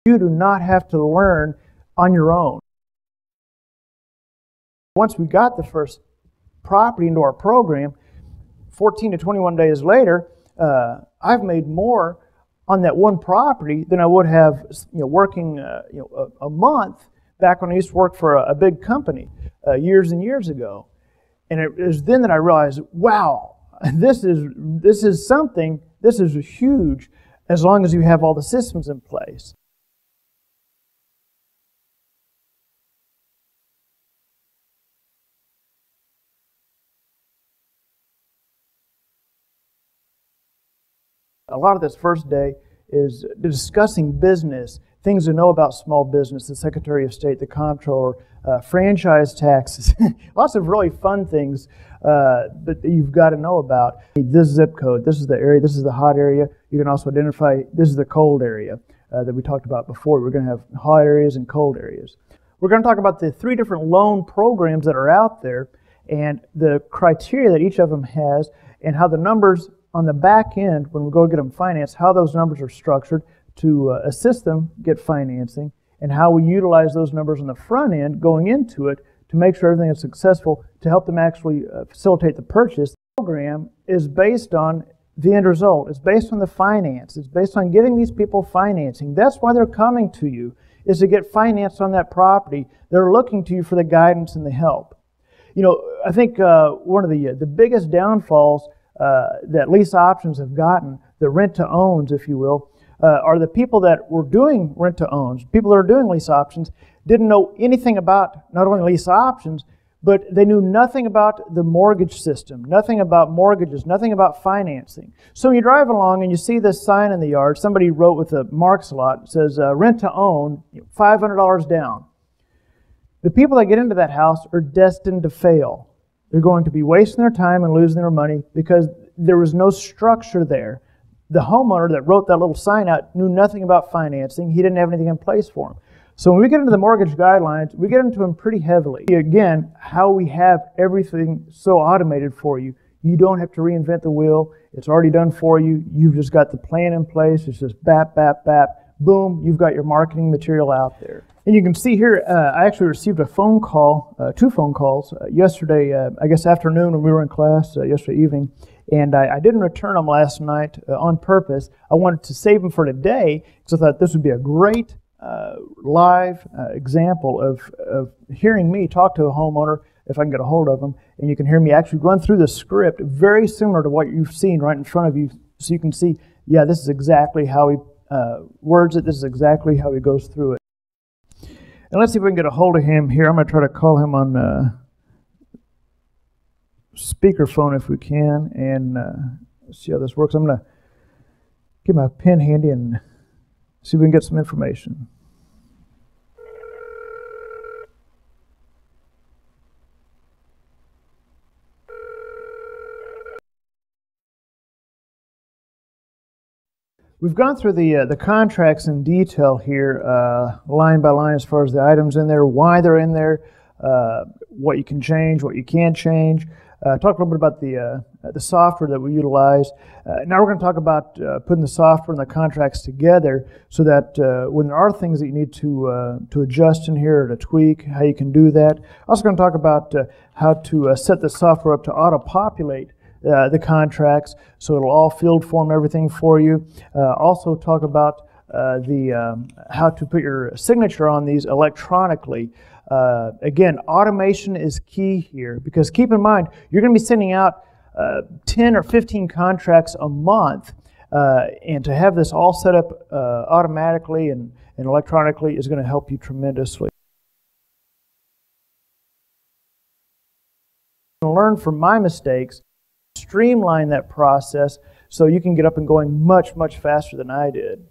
You do not have to learn on your own. Once we got the first property into our program, 14 to 21 days later, I've made more on that one property than I would have, working a month back when I used to work for a big company years and years ago. And it was then that I realized, wow, this is something. This is huge, as long as you have all the systems in place. A lot of this first day is discussing business, things to know about small business, the Secretary of State, the Comptroller, franchise taxes, lots of really fun things that you've got to know about. This zip code, this is the area, this is the hot area. You can also identify, this is the cold area that we talked about before. We're going to have hot areas and cold areas. We're going to talk about the 3 different loan programs that are out there and the criteria that each of them has and how the numbers on the back end, when we go get them financed, how those numbers are structured to assist them get financing, and how we utilize those numbers on the front end going into it to make sure everything is successful to help them actually facilitate the purchase. The program is based on the end result. It's based on the finance. It's based on getting these people financing. That's why they're coming to you, is to get financed on that property. They're looking to you for the guidance and the help. I think one of the biggest downfalls that lease options have gotten, the rent-to-owns, if you will, are the people that were doing rent-to-owns. People that are doing lease options didn't know anything about not only lease options, but they knew nothing about the mortgage system, nothing about mortgages, nothing about financing. So when you drive along and you see this sign in the yard, somebody wrote with a marks a lot, it says rent-to-own, $500 down. The people that get into that house are destined to fail. They're going to be wasting their time and losing their money because there was no structure there. The homeowner that wrote that little sign out knew nothing about financing. He didn't have anything in place for him. So when we get into the mortgage guidelines, we get into them pretty heavily. Again, how we have everything so automated for you. You don't have to reinvent the wheel. It's already done for you. You've just got the plan in place. It's just bap, bap, bap. Boom, you've got your marketing material out there. And you can see here, I actually received a phone call, 2 phone calls, yesterday, I guess afternoon when we were in class, yesterday evening, and I didn't return them last night on purpose. I wanted to save them for today because I thought this would be a great live example of hearing me talk to a homeowner if I can get a hold of them, and you can hear me actually run through the script very similar to what you've seen right in front of you, so you can see, yeah, this is exactly how he words it, this is exactly how he goes through it. And let's see if we can get a hold of him here. I'm going to try to call him on speakerphone if we can, and see how this works. I'm going to get my pen handy and see if we can get some information. We've gone through the contracts in detail here, line by line, as far as the items in there, why they're in there, what you can change, what you can't change. Talk a little bit about the software that we utilize. Now we're going to talk about putting the software and the contracts together so that when there are things that you need to adjust in here or to tweak, how you can do that. Also going to talk about how to set the software up to auto-populate the contracts, so it'll all field form everything for you. Also talk about how to put your signature on these electronically. Again, automation is key here because keep in mind, you're going to be sending out 10 or 15 contracts a month, and to have this all set up automatically and electronically is going to help you tremendously. Learn from my mistakes, streamline that process so you can get up and going much, much faster than I did.